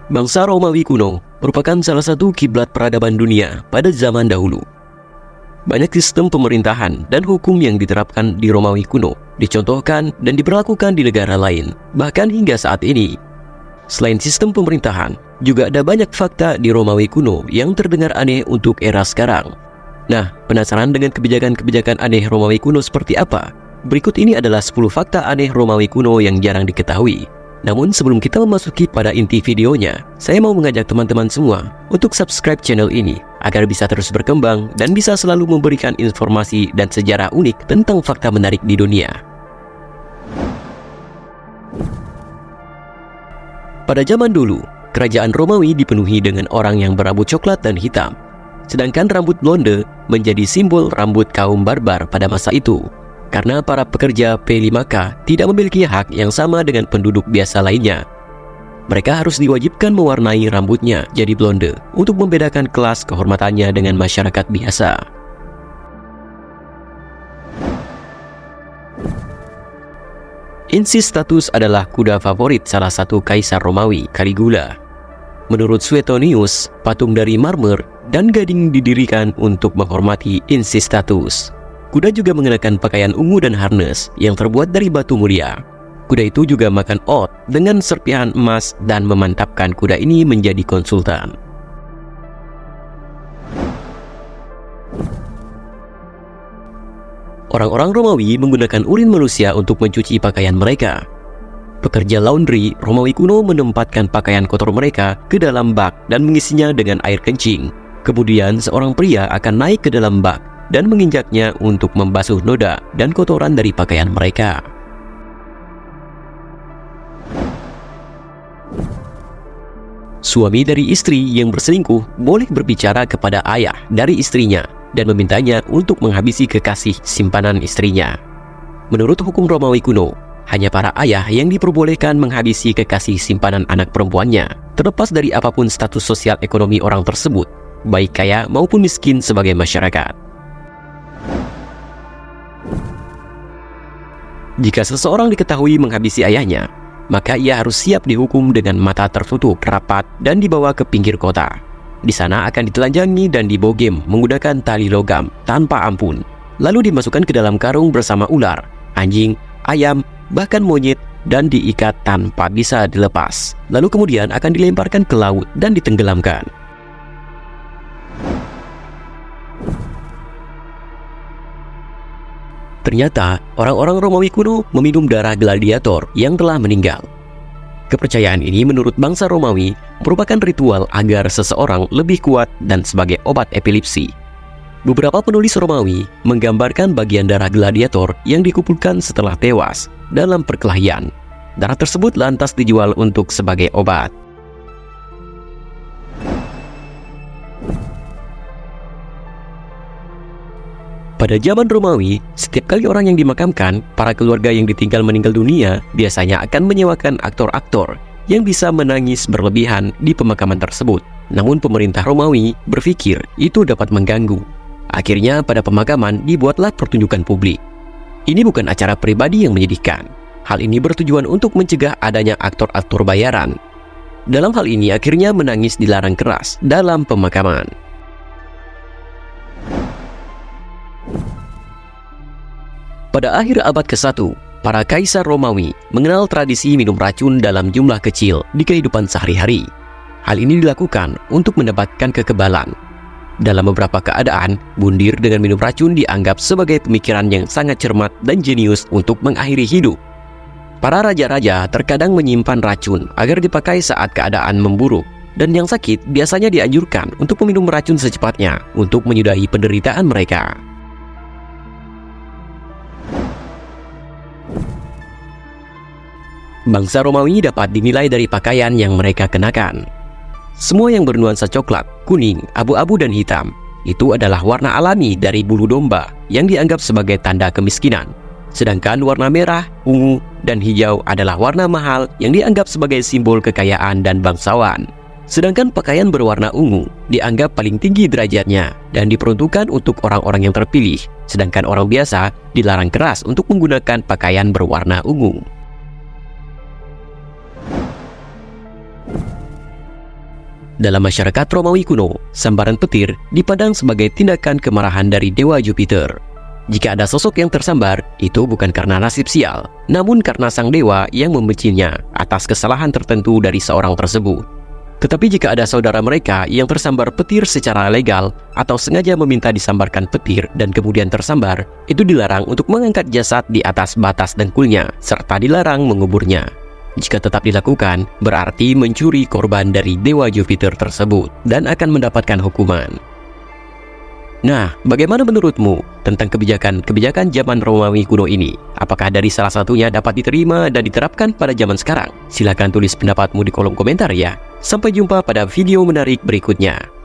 Bangsa Romawi kuno merupakan salah satu kiblat peradaban dunia pada zaman dahulu. Banyak sistem pemerintahan dan hukum yang diterapkan di Romawi kuno dicontohkan dan diberlakukan di negara lain, bahkan hingga saat ini. Selain sistem pemerintahan, juga ada banyak fakta di Romawi kuno yang terdengar aneh untuk era sekarang. Nah, penasaran dengan kebijakan-kebijakan aneh Romawi kuno seperti apa? Berikut ini adalah 10 fakta aneh Romawi kuno yang jarang diketahui. Namun sebelum kita memasuki pada inti videonya, saya mau mengajak teman-teman semua untuk subscribe channel ini agar bisa terus berkembang dan bisa selalu memberikan informasi dan sejarah unik tentang fakta menarik di dunia. Pada zaman dulu, kerajaan Romawi dipenuhi dengan orang yang berambut coklat dan hitam, sedangkan rambut blonde menjadi simbol rambut kaum barbar pada masa itu. Karena para pekerja P5K tidak memiliki hak yang sama dengan penduduk biasa lainnya. Mereka harus diwajibkan mewarnai rambutnya jadi blonde untuk membedakan kelas kehormatannya dengan masyarakat biasa. Insistatus adalah kuda favorit salah satu kaisar Romawi, Caligula. Menurut Suetonius, patung dari marmer dan gading didirikan untuk menghormati Insistatus. Kuda juga mengenakan pakaian ungu dan harness yang terbuat dari batu mulia. Kuda itu juga makan oat dengan serpihan emas dan memantapkan kuda ini menjadi konsultan. Orang-orang Romawi menggunakan urin manusia untuk mencuci pakaian mereka. Pekerja laundry Romawi kuno menempatkan pakaian kotor mereka ke dalam bak dan mengisinya dengan air kencing. Kemudian seorang pria akan naik ke dalam bak dan menginjaknya untuk membasuh noda dan kotoran dari pakaian mereka. Suami dari istri yang berselingkuh boleh berbicara kepada ayah dari istrinya dan memintanya untuk menghabisi kekasih simpanan istrinya. Menurut hukum Romawi kuno, hanya para ayah yang diperbolehkan menghabisi kekasih simpanan anak perempuannya, terlepas dari apapun status sosial ekonomi orang tersebut, baik kaya maupun miskin sebagai masyarakat. Jika seseorang diketahui menghabisi ayahnya, maka ia harus siap dihukum dengan mata tertutup rapat dan dibawa ke pinggir kota. Di sana akan ditelanjangi dan dibogem menggunakan tali logam tanpa ampun, lalu dimasukkan ke dalam karung bersama ular, anjing, ayam, bahkan monyet, dan diikat tanpa bisa dilepas. Lalu kemudian akan dilemparkan ke laut dan ditenggelamkan. Ternyata, orang-orang Romawi kuno meminum darah gladiator yang telah meninggal. Kepercayaan ini menurut bangsa Romawi merupakan ritual agar seseorang lebih kuat dan sebagai obat epilepsi. Beberapa penulis Romawi menggambarkan bagian darah gladiator yang dikumpulkan setelah tewas dalam perkelahian. Darah tersebut lantas dijual untuk sebagai obat. Pada zaman Romawi, setiap kali orang yang dimakamkan, para keluarga yang ditinggal meninggal dunia biasanya akan menyewakan aktor-aktor yang bisa menangis berlebihan di pemakaman tersebut. Namun pemerintah Romawi berpikir itu dapat mengganggu. Akhirnya pada pemakaman dibuatlah pertunjukan publik. Ini bukan acara pribadi yang menyedihkan. Hal ini bertujuan untuk mencegah adanya aktor-aktor bayaran. Dalam hal ini akhirnya menangis dilarang keras dalam pemakaman. Pada akhir abad ke-1, para kaisar Romawi mengenal tradisi minum racun dalam jumlah kecil di kehidupan sehari-hari. Hal ini dilakukan untuk mendapatkan kekebalan. Dalam beberapa keadaan, bundir dengan minum racun dianggap sebagai pemikiran yang sangat cermat dan jenius untuk mengakhiri hidup. Para raja-raja terkadang menyimpan racun agar dipakai saat keadaan memburuk, dan yang sakit biasanya dianjurkan untuk meminum racun secepatnya untuk menyudahi penderitaan mereka. Bangsa Romawi dapat dinilai dari pakaian yang mereka kenakan. Semua yang bernuansa coklat, kuning, abu-abu, dan hitam itu adalah warna alami dari bulu domba yang dianggap sebagai tanda kemiskinan. Sedangkan warna merah, ungu, dan hijau adalah warna mahal yang dianggap sebagai simbol kekayaan dan bangsawan. Sedangkan pakaian berwarna ungu dianggap paling tinggi derajatnya dan diperuntukkan untuk orang-orang yang terpilih, sedangkan orang biasa dilarang keras untuk menggunakan pakaian berwarna ungu. Dalam masyarakat Romawi kuno, sambaran petir dipandang sebagai tindakan kemarahan dari dewa Jupiter. Jika ada sosok yang tersambar, itu bukan karena nasib sial, namun karena sang dewa yang membencinya atas kesalahan tertentu dari seorang tersebut. Tetapi jika ada saudara mereka yang tersambar petir secara legal atau sengaja meminta disambarkan petir dan kemudian tersambar, itu dilarang untuk mengangkat jasad di atas batas dengkulnya, serta dilarang menguburnya. Jika tetap dilakukan, berarti mencuri korban dari dewa Jupiter tersebut dan akan mendapatkan hukuman. Nah, bagaimana menurutmu tentang kebijakan zaman Romawi kuno ini? Apakah dari salah satunya dapat diterima dan diterapkan pada zaman sekarang? Silakan tulis pendapatmu di kolom komentar ya. Sampai jumpa pada video menarik berikutnya.